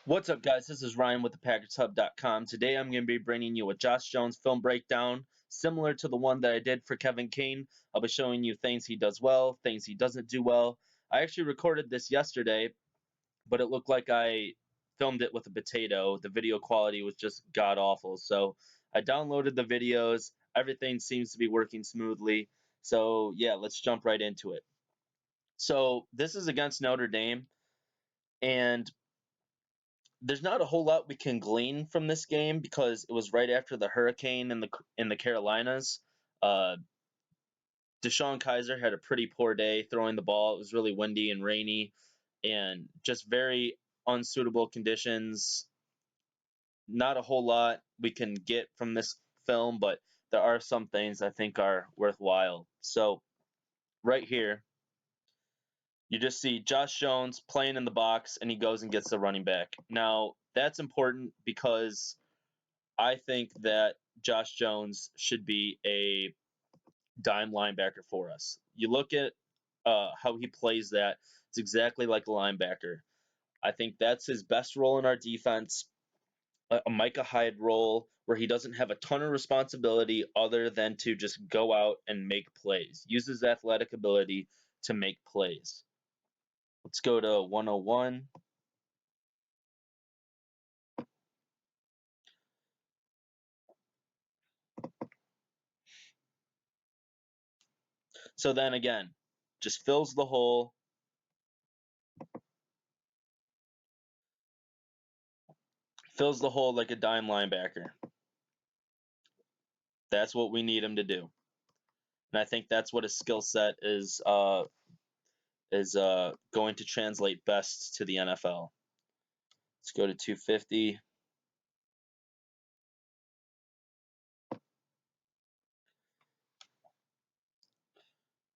What's up, guys? This is Ryan with thepackershub.com. Today I'm going to be bringing you a Josh Jones film breakdown, similar to the one that I did for Kevin Kane. I'll be showing you things he does well, things he doesn't do well. I actually recorded this yesterday, but it looked like I filmed it with a potato. The video quality was just god-awful. So I downloaded the videos. Everything seems to be working smoothly. So yeah, let's jump right into it. So this is against Notre Dame, and there's not a whole lot we can glean from this game because it was right after the hurricane in the Carolinas. Uh, Deshaun Kaiser had a pretty poor day throwing the ball. It was really windy and rainy, and just very unsuitable conditions. Not a whole lot we can get from this film, but there are some things I think are worthwhile. So right here, you just see Josh Jones playing in the box, and he goes and gets the running back. Now, that's important because I think that Josh Jones should be a dime linebacker for us. You look at how he plays that, it's exactly like a linebacker. I think that's his best role in our defense, a Micah Hyde role where he doesn't have a ton of responsibility other than to just go out and make plays, use his athletic ability to make plays. Let's go to 101. So then again, just fills the hole, like a dime linebacker. That's what we need him to do. And I think that's what his skill set is going to translate best to the NFL. Let's go to 250.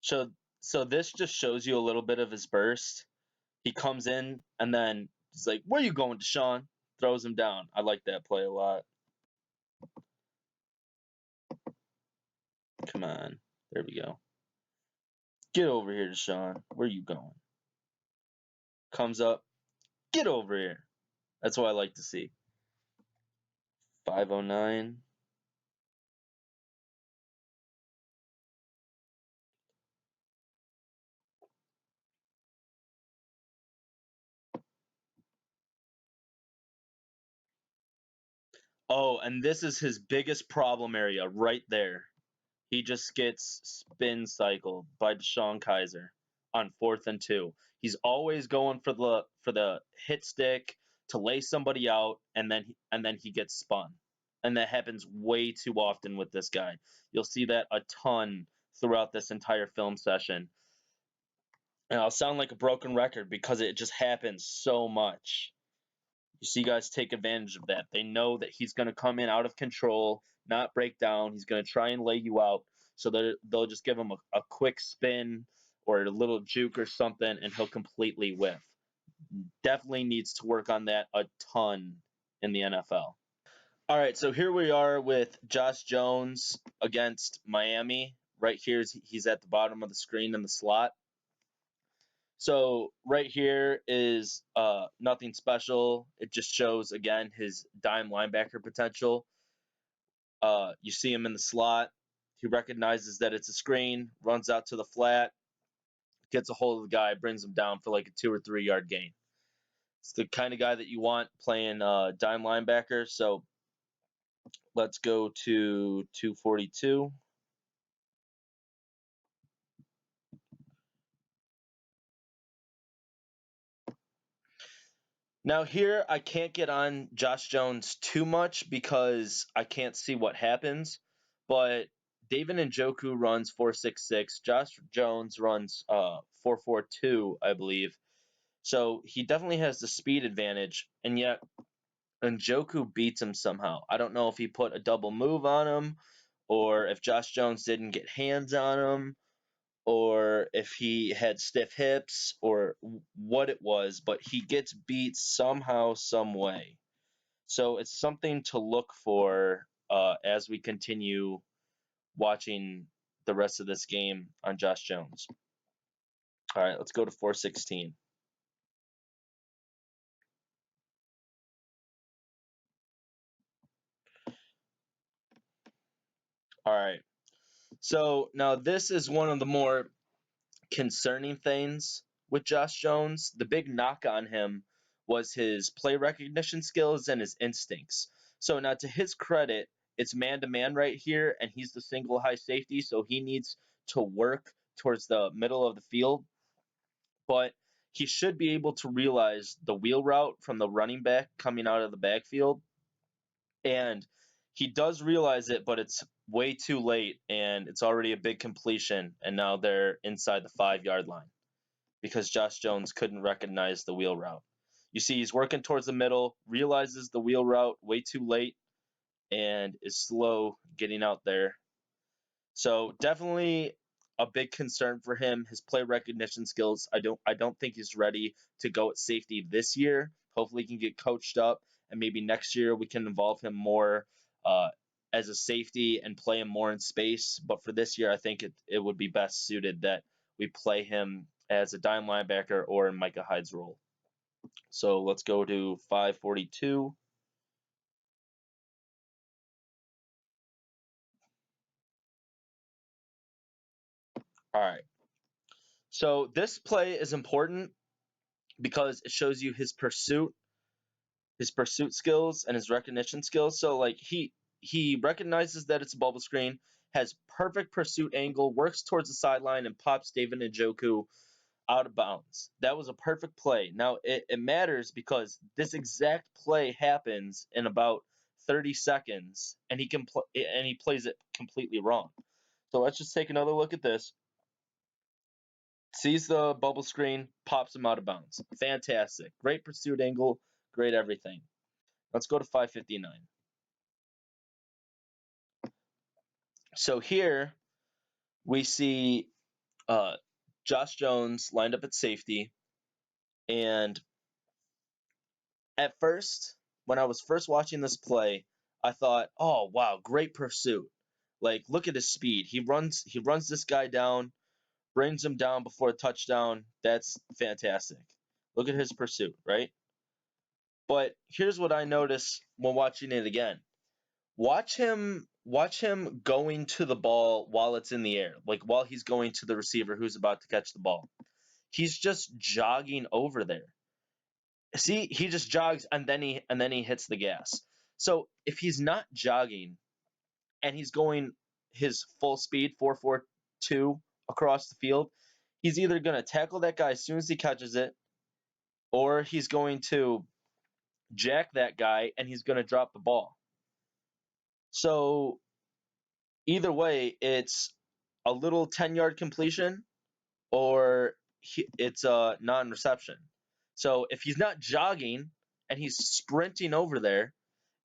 So so this just shows you a little bit of his burst. He comes in and then he's like, "Where you going, Deshaun?" Throws him down. I like that play a lot. Come on. There we go. Get over here, Deshaun. Where you going? Comes up. Get over here. That's what I like to see. 509. Oh, and this is his biggest problem area right there. He just gets spin cycled by Deshaun Kaiser on 4th and 2. He's always going for the hit stick to lay somebody out, and then he gets spun. And that happens way too often with this guy. You'll see that a ton throughout this entire film session. And I'll sound like a broken record because it just happens so much. You see guys take advantage of that. They know that he's going to come in out of control, not break down. He's going to try and lay you out. So they'll just give him a quick spin or a little juke or something, and he'll completely whiff. Definitely needs to work on that a ton in the NFL. All right, so here we are with Josh Jones against Miami. Right here, he's at the bottom of the screen in the slot. So right here is nothing special. It just shows, again, his dime linebacker potential. You see him in the slot. He recognizes that it's a screen, runs out to the flat, gets a hold of the guy, brings him down for like a 2 or 3 yard gain. It's the kind of guy that you want playing dime linebacker. So let's go to 242. Now here I can't get on Josh Jones too much because I can't see what happens, but David Njoku runs 4.66. Josh Jones runs 4.42, I believe. So he definitely has the speed advantage, and yet Njoku beats him somehow. I don't know if he put a double move on him, or if Josh Jones didn't get hands on him, or if he had stiff hips, or what it was, but he gets beat somehow, some way. So it's something to look for as we continue watching the rest of this game on Josh Jones. All right, let's go to 416. All right. So now this is one of the more concerning things with Josh Jones. The big knock on him was his play recognition skills and his instincts. So now, to his credit, it's man to man right here, and he's the single high safety, so he needs to work towards the middle of the field. But he should be able to realize the wheel route from the running back coming out of the backfield. And he does realize it, but it's way too late, and it's already a big completion, and now they're inside the 5 yard line because Josh Jones couldn't recognize the wheel route. You see, he's working towards the middle, realizes the wheel route way too late, and is slow getting out there. So definitely a big concern for him. His play recognition skills. I don't think he's ready to go at safety this year. Hopefully he can get coached up, and maybe next year we can involve him more uh, as a safety and play him more in space. But for this year, I think it would be best suited that we play him as a dime linebacker or in Micah Hyde's role. So let's go to 542. All right. So this play is important because it shows you his pursuit skills and his recognition skills. So like he recognizes that it's a bubble screen, has perfect pursuit angle, works towards the sideline, and pops David Njoku out of bounds. That was a perfect play. Now it matters because this exact play happens in about 30 seconds, and he plays it completely wrong. So let's just take another look at this. Sees the bubble screen, pops him out of bounds. Fantastic. Great pursuit angle, great everything. Let's go to 559. So here we see uh, Josh Jones lined up at safety. And at first, when I was first watching this play, I thought, oh, wow, great pursuit. Like, look at his speed. He runs this guy down, brings him down before a touchdown. That's fantastic. Look at his pursuit, right? But here's what I notice when watching it again. Watch him going to the ball while it's in the air, like while he's going to the receiver who's about to catch the ball. He's just jogging over there. See, he just jogs and then he hits the gas. So if he's not jogging and he's going his full speed 4.42 across the field, he's either going to tackle that guy as soon as he catches it, or he's going to jack that guy and he's going to drop the ball. So either way, it's a little 10-yard completion or it's a non-reception. So if he's not jogging and he's sprinting over there,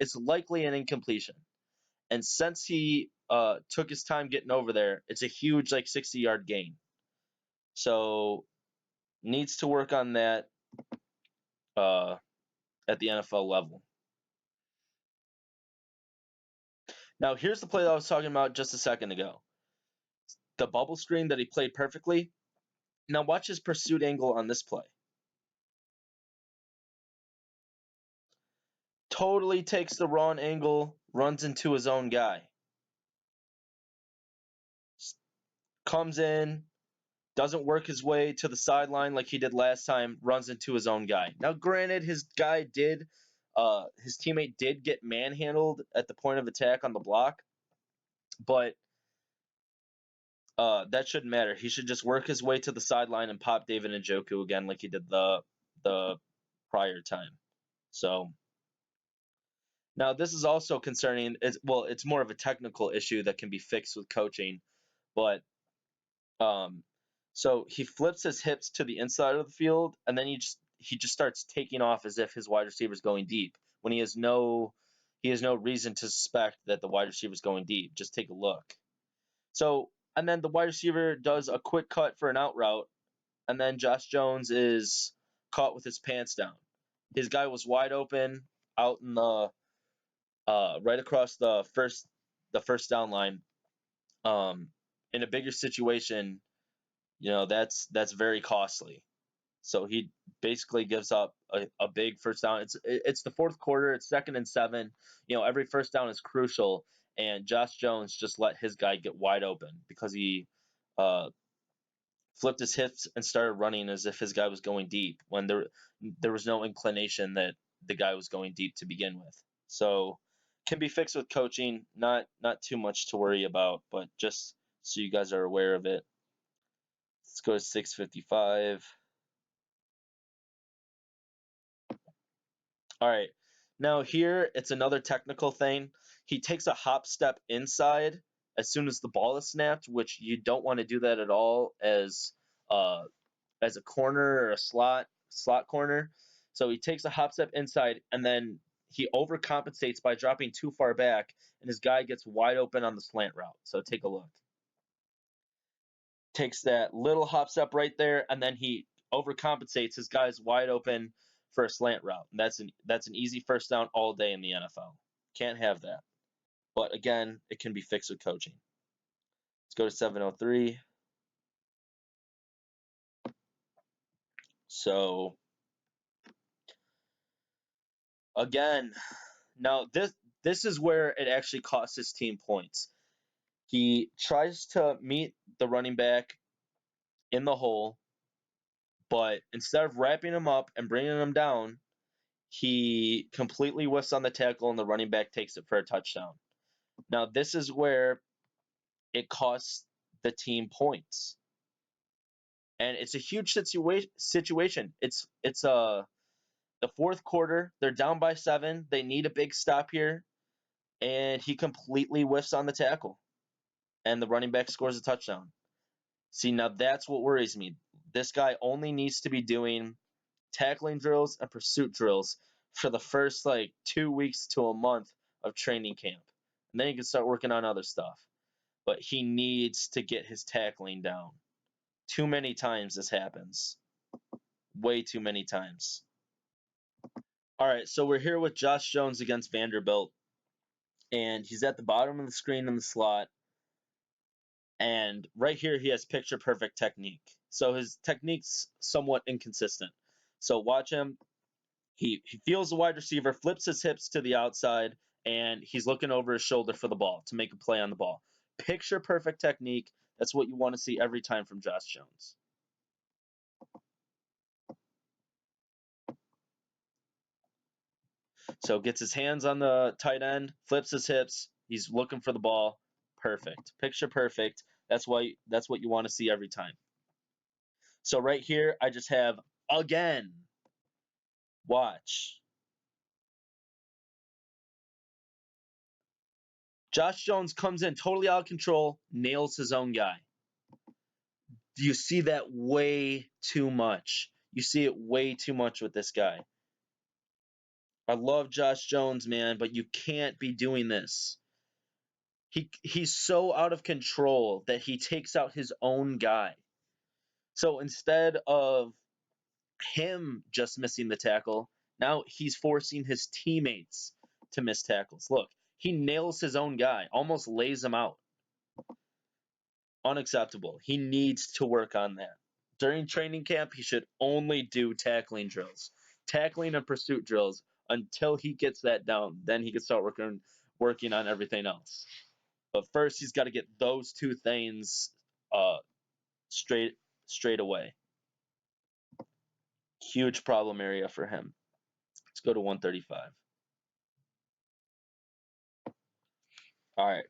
it's likely an incompletion. And since he took his time getting over there, it's a huge, like, 60-yard gain. So needs to work on that uh, at the NFL level. Now here's the play that I was talking about just a second ago. The bubble screen that he played perfectly. Now watch his pursuit angle on this play. Totally takes the wrong angle, runs into his own guy. Comes in, doesn't work his way to the sideline like he did last time, runs into his own guy. Now, granted, his teammate did get manhandled at the point of attack on the block, but that shouldn't matter. He should just work his way to the sideline and pop David Njoku again like he did the prior time. So now this is also concerning. It's more of a technical issue that can be fixed with coaching, but Um, so he flips his hips to the inside of the field, and then he just starts taking off as if his wide receiver is going deep when he has no reason to suspect that the wide receiver is going deep. Just take a look. So and then the wide receiver does a quick cut for an out route, and then Josh Jones is caught with his pants down. His guy was wide open out in the right across the first down line. In a bigger situation, that's very costly. So he basically gives up a big first down. It's the fourth quarter. It's 2nd and 7. Every first down is crucial, and Josh Jones just let his guy get wide open because he uh, flipped his hips and started running as if his guy was going deep when there was no inclination that the guy was going deep to begin with. So can be fixed with coaching, not too much to worry about, but just so you guys are aware of it. Let's go to 655. All right. Now here it's another technical thing. He takes a hop step inside as soon as the ball is snapped, which you don't want to do that at all uh, as a corner or a slot corner. So he takes a hop step inside and then he overcompensates by dropping too far back, and his guy gets wide open on the slant route. So take a look. Takes that little hop step right there, and then he overcompensates. His guy's wide open for a slant route. And that's an easy first down all day in the NFL. Can't have that. But again, it can be fixed with coaching. Let's go to 703. So again, now this is where it actually costs his team points. He tries to meet the running back in the hole, but instead of wrapping him up and bringing him down, he completely whiffs on the tackle and the running back takes it for a touchdown. Now, this is where it costs the team points. And it's a huge situation. It's the fourth quarter. They're down by 7. They need a big stop here, and he completely whiffs on the tackle, and the running back scores a touchdown. See, now that's what worries me. This guy only needs to be doing tackling drills and pursuit drills for the first 2 weeks to a month of training camp. And then he can start working on other stuff. But he needs to get his tackling down. Too many times this happens. Way too many times. All right, so we're here with Josh Jones against Vanderbilt. And he's at the bottom of the screen in the slot. And right here, he has picture perfect technique. So his technique's somewhat inconsistent. So watch him. He feels the wide receiver, flips his hips to the outside, and he's looking over his shoulder for the ball to make a play on the ball. Picture perfect technique. That's what you want to see every time from Josh Jones. So gets his hands on the tight end, flips his hips. He's looking for the ball. Perfect. Picture perfect. That's what you want to see every time. So right here, I just have again. Watch. Josh Jones comes in totally out of control, nails his own guy. You see that way too much. You see it way too much with this guy. I love Josh Jones, man, but you can't be doing this. He's so out of control that he takes out his own guy. So instead of him just missing the tackle, now he's forcing his teammates to miss tackles. Look, he nails his own guy, almost lays him out. Unacceptable. He needs to work on that. During training camp, he should only do tackling drills, tackling and pursuit drills until he gets that down. Then he can start working on everything else. But first, he's got to get those two things uh, straight away. Huge problem area for him. Let's go to 135. All right.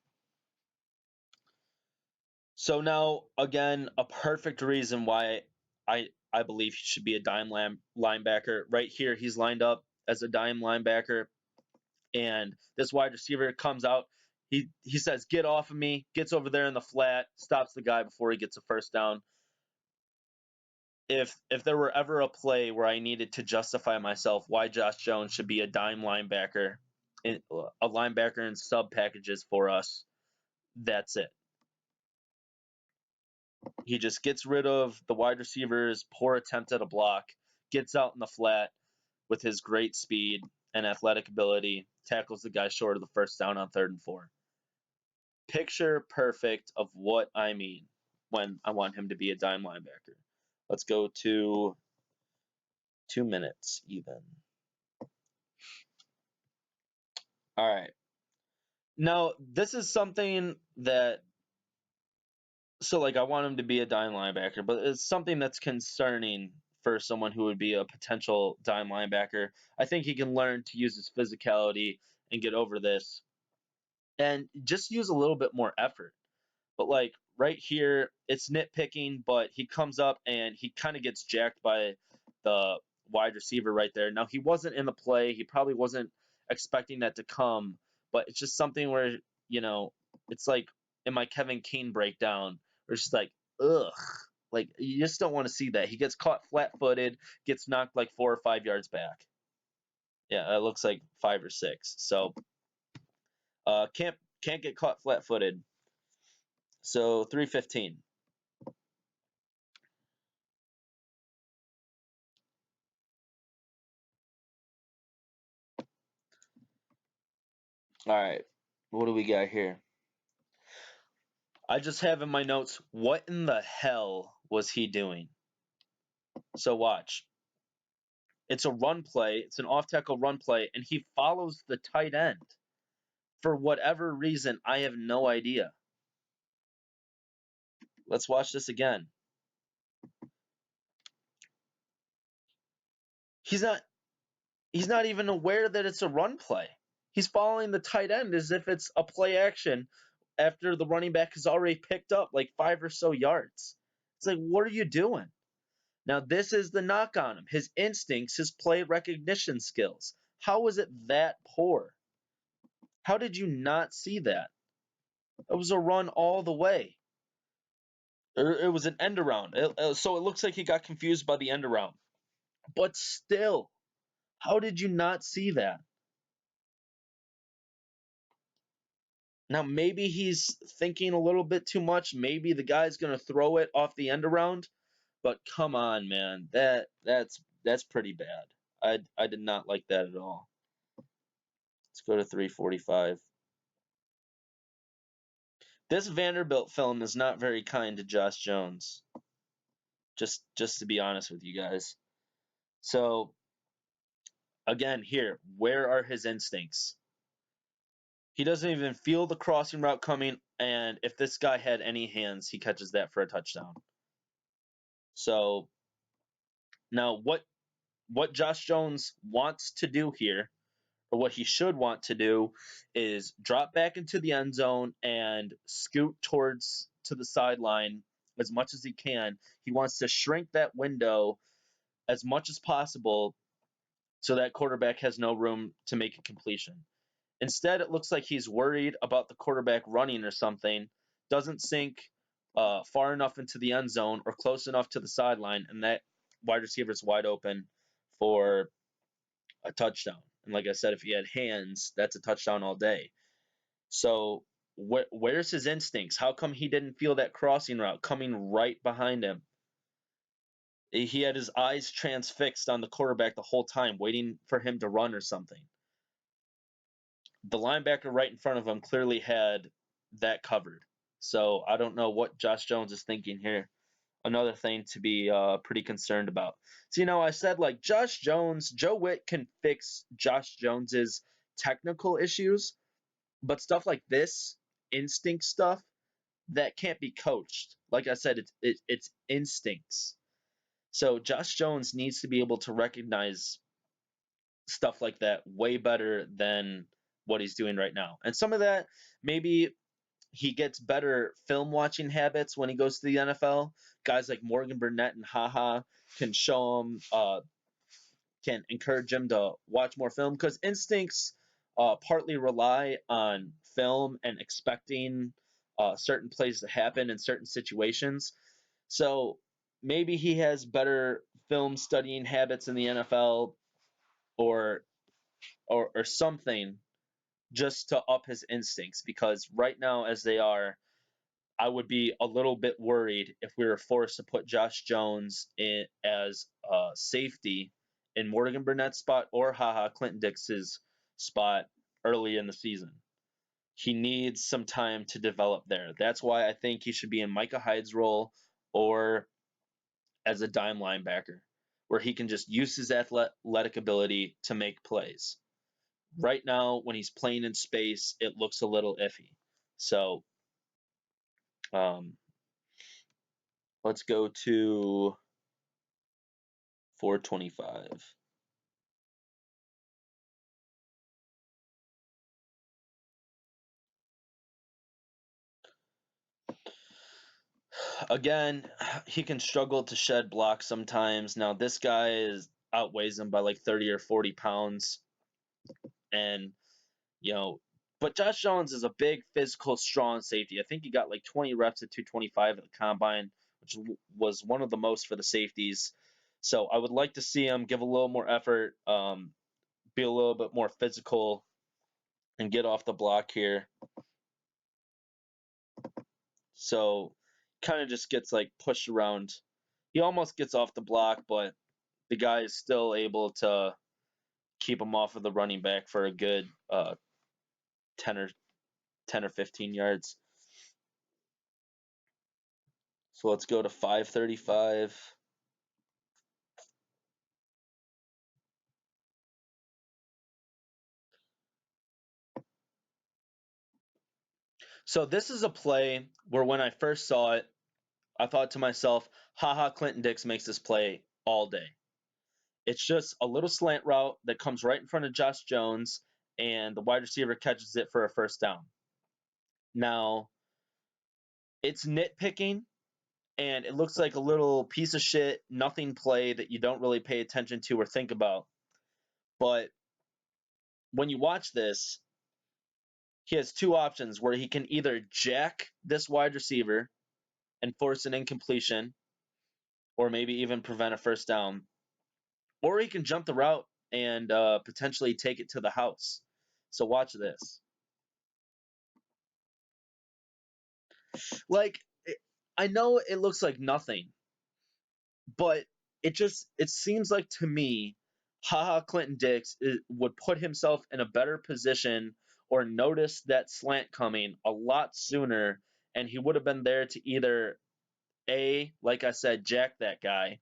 So now, again, a perfect reason why I believe he should be a dime linebacker. Right here, he's lined up as a dime linebacker, and this wide receiver comes out. He says, "Get off of me!" Gets over there in the flat, stops the guy before he gets a first down. If there were ever a play where I needed to justify myself why Josh Jones should be a dime linebacker, a linebacker in sub packages for us, that's it. He just gets rid of the wide receiver's poor attempt at a block, gets out in the flat with his great speed and athletic ability, tackles the guy short of the first down on 3rd and 4. Picture perfect of what I mean when I want him to be a dime linebacker. Let's go to 2 minutes even. All right. Now, this is something that so like I want him to be a dime linebacker, but it's something that's concerning for someone who would be a potential dime linebacker. I think he can learn to use his physicality and get over this and just use a little bit more effort. But like right here, it's nitpicking, but he comes up and he kind of gets jacked by the wide receiver right there. Now he wasn't in the play. He probably wasn't expecting that to come, but it's just something where, you know, it's like in my Kevin Keane breakdown, where it's just like, ugh. Like you just don't want to see that. He gets caught flat footed, gets knocked like 4 or 5 yards back. Yeah, it looks like 5 or 6. So can't get caught flat footed. So 315. All right. What do we got here? I just have in my notes, what in the hell was he doing? So watch. It's a run play, it's an off tackle run play, and he follows the tight end. For whatever reason, I have no idea. Let's watch this again. He's not he's not even aware that it's a run play. He's following the tight end as if it's a play action after the running back has already picked up like 5 or so yards. It's like, what are you doing? Now, this is the knock on him. His instincts, his play recognition skills. How was it that poor? How did you not see that? It was a run all the way. It was an end around. So it looks like he got confused by the end around. But still, how did you not see that? Now, maybe he's thinking a little bit too much. Maybe the guy's going to throw it off the end around. But come on, man. That's pretty bad. I did not like that at all. Let's go to 345. This Vanderbilt film is not very kind to Josh Jones. Just to be honest with you guys. So again, here, where are his instincts? He doesn't even feel the crossing route coming, and if this guy had any hands, he catches that for a touchdown. So now what Josh Jones wants to do here, or what he should want to do, is drop back into the end zone and scoot towards to the sideline as much as he can. He wants to shrink that window as much as possible so that quarterback has no room to make a completion. Instead, it looks like he's worried about the quarterback running or something, doesn't sink far enough into the end zone or close enough to the sideline, and that wide receiver is wide open for a touchdown. And like I said, if he had hands, that's a touchdown all day. So where's his instincts? How come he didn't feel that crossing route coming right behind him? He had his eyes transfixed on the quarterback the whole time, waiting for him to run or something. The linebacker right in front of him clearly had that covered. So I don't know what Josh Jones is thinking here. Another thing to be pretty concerned about. So, I said like Josh Jones, Joe Witt can fix Josh Jones's technical issues, but stuff like this, instinct stuff, that can't be coached. Like I said, it's instincts. So Josh Jones needs to be able to recognize stuff like that way better than what he's doing right now. And some of that, maybe he gets better film watching habits when he goes to the NFL. Guys like Morgan Burnett and Haha can show him, can encourage him to watch more film because instincts partly rely on film and expecting certain plays to happen in certain situations. So maybe he has better film studying habits in the NFL or or something just to up his instincts because right now as they are, I would be a little bit worried if we were forced to put Josh Jones in as safety in Morgan Burnett's spot or haha Clinton Dix's spot early in the season. He needs some time to develop there. That's why I think he should be in Micah Hyde's role or as a dime linebacker, where he can just use his athletic ability to make plays. right now, when he's playing in space, it looks a little iffy. So um, let's go to 425. Again, he can struggle to shed blocks sometimes. Now, this guy outweighs him by like 30 or 40 pounds. And, you know, but Josh Jones is a big, physical, strong safety. I think he got like 20 reps at 225 at the combine, which was one of the most for the safeties. So I would like to see him give a little more effort, be a little bit more physical, and get off the block here. So kind of just gets like pushed around. He almost gets off the block, but the guy is still able to keep him off of the running back for a good 10 or 15 yards. So let's go to 535. So this is a play where when I first saw it, I thought to myself, haha, Clinton Dix makes this play all day. It's just a little slant route that comes right in front of Josh Jones, and the wide receiver catches it for a first down. Now, it's nitpicking, and it looks like a little piece of shit, nothing play that you don't really pay attention to or think about. But when you watch this, he has two options where he can either jack this wide receiver and force an incompletion, or maybe even prevent a first down, or he can jump the route and potentially take it to the house. So watch this. Like, I know it looks like nothing, but it seems like to me, haha, Clinton Dix would put himself in a better position or notice that slant coming a lot sooner, and he would have been there to either a, like I said, jack that guy,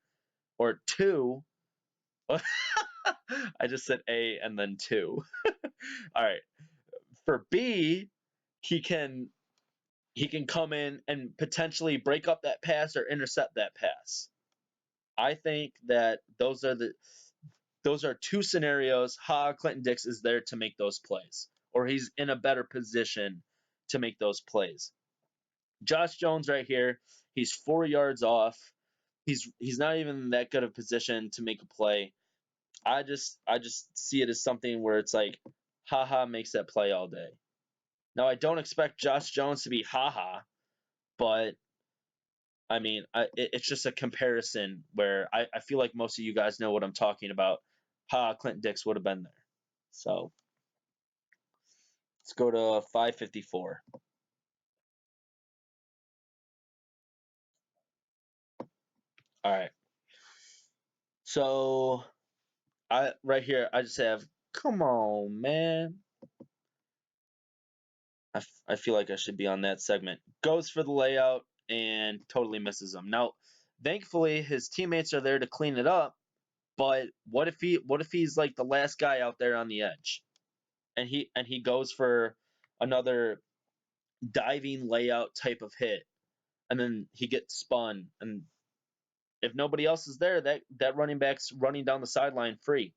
or two. I just said A and then two. All right. For B, he can come in and potentially break up that pass or intercept that pass. I think that those are two scenarios. Clinton Dix is there to make those plays, or he's in a better position to make those plays. Josh Jones right here, he's 4 yards off. He's not even in that good of position to make a play. I just see it as something where it's like, haha makes that play all day. Now I don't expect Josh Jones to be haha, but I mean it's just a comparison where I feel like most of you guys know what I'm talking about. Clinton Dix would have been there. So let's go to 554. All right. So I right here I just have, come on, man. I feel like I should be on that segment. Goes for the layout and totally misses him. Now, thankfully, his teammates are there to clean it up. But what if he's like the last guy out there on the edge, and he goes for another diving layout type of hit, and then he gets spun, and if nobody else is there, that running back's running down the sideline free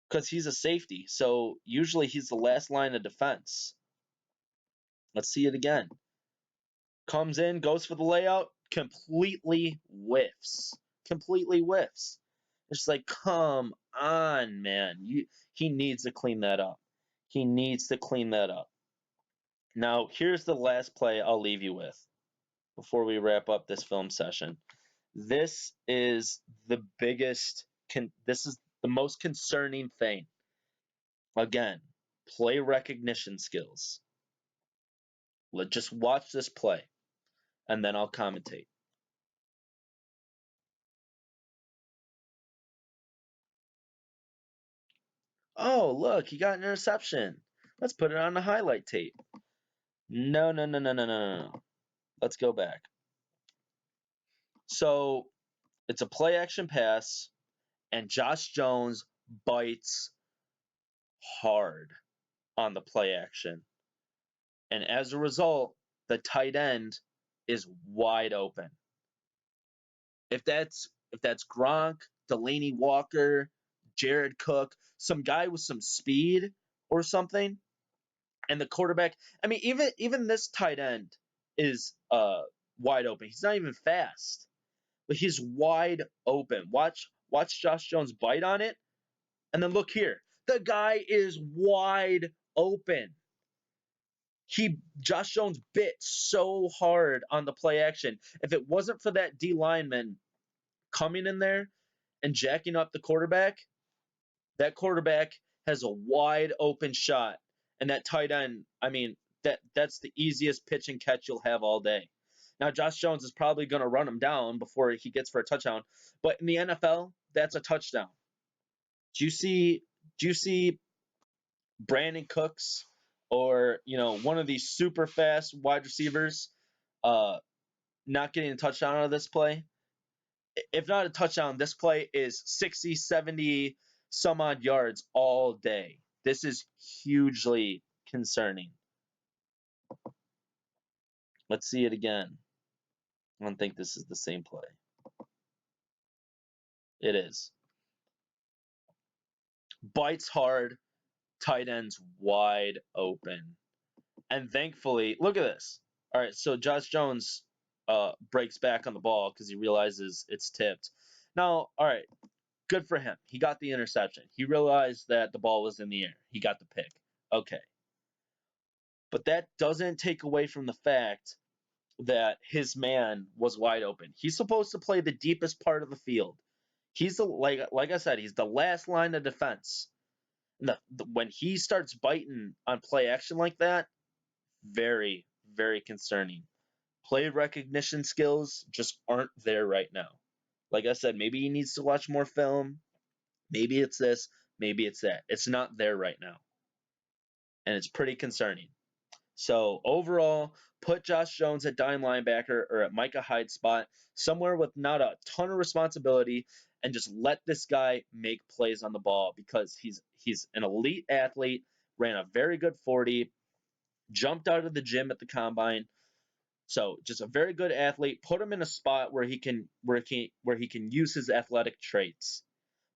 because he's a safety. So usually he's the last line of defense. Let's see it again. Comes in, goes for the layout, completely whiffs. Completely whiffs. It's like, come on, man. He needs to clean that up. He needs to clean that up. Now, here's the last play I'll leave you with before we wrap up this film session. This is the biggest, this is the most concerning thing. Again, play recognition skills. Just watch this play, and then I'll commentate. Oh, look, he got an interception. Let's put it on the highlight tape. No, no, no, no, no, no, no. Let's go back. So it's a play action pass, and Josh Jones bites hard on the play action. And as a result, the tight end is wide open. If that's Gronk, Delaney Walker, Jared Cook, some guy with some speed or something, and the quarterback, I mean, even this tight end is wide open. He's not even fast, but he's wide open. Watch Josh Jones bite on it, and then look here. The guy is wide open. Josh Jones bit so hard on the play action. If it wasn't for that D lineman coming in there and jacking up the quarterback, that quarterback has a wide open shot. And that tight end, I mean, that's the easiest pitch and catch you'll have all day. Now, Josh Jones is probably going to run him down before he gets for a touchdown, but in the NFL, that's a touchdown. Do you see Brandon Cooks or one of these super fast wide receivers not getting a touchdown out of this play? If not a touchdown, this play is 60, 70 some odd yards all day. This is hugely concerning. Let's see it again. I don't think this is the same play. It is. Bites hard, tight ends wide open. And thankfully, look at this. All right, so Josh Jones breaks back on the ball because he realizes it's tipped. Now, all right, good for him. He got the interception. He realized that the ball was in the air. He got the pick. Okay. But that doesn't take away from the fact that his man was wide open. He's supposed to play the deepest part of the field. He's like I said, he's the last line of defense. When he starts biting on play action like that, very, very concerning. Play recognition skills just aren't there right now. Like I said, maybe he needs to watch more film. Maybe it's this, maybe it's that. It's not there right now. And it's pretty concerning. So overall, put Josh Jones at dime linebacker or at Micah Hyde's spot, somewhere with not a ton of responsibility, and just let this guy make plays on the ball because he's an elite athlete, ran a very good 40, jumped out of the gym at the combine. So just a very good athlete. Put him in a spot where he can use his athletic traits,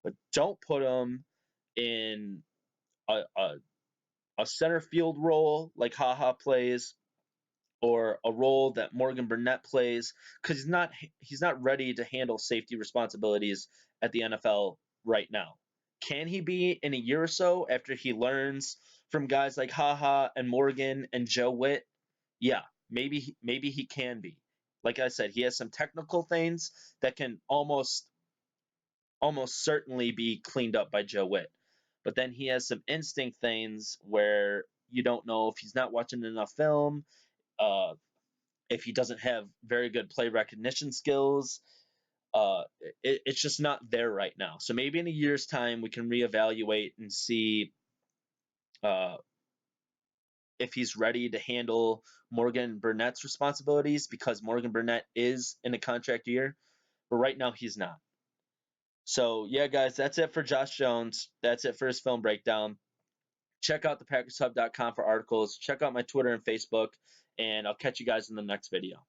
but don't put him in a center field role like Haha plays, or a role that Morgan Burnett plays, because he's not ready to handle safety responsibilities at the NFL right now. Can he be in a year or so after he learns from guys like Haha and Morgan and Joe Witt? Yeah, maybe he can be. Like I said, he has some technical things that can almost certainly be cleaned up by Joe Witt. But then he has some instinct things where you don't know if he's not watching enough film, uh, if he doesn't have very good play recognition skills. It's just not there right now. So maybe in a year's time we can reevaluate and see uh, if he's ready to handle Morgan Burnett's responsibilities, because Morgan Burnett is in a contract year, but right now he's not. So yeah, guys, that's it for Josh Jones. That's it for his film breakdown. Check out thepackershub.com for articles. Check out my Twitter and Facebook, and I'll catch you guys in the next video.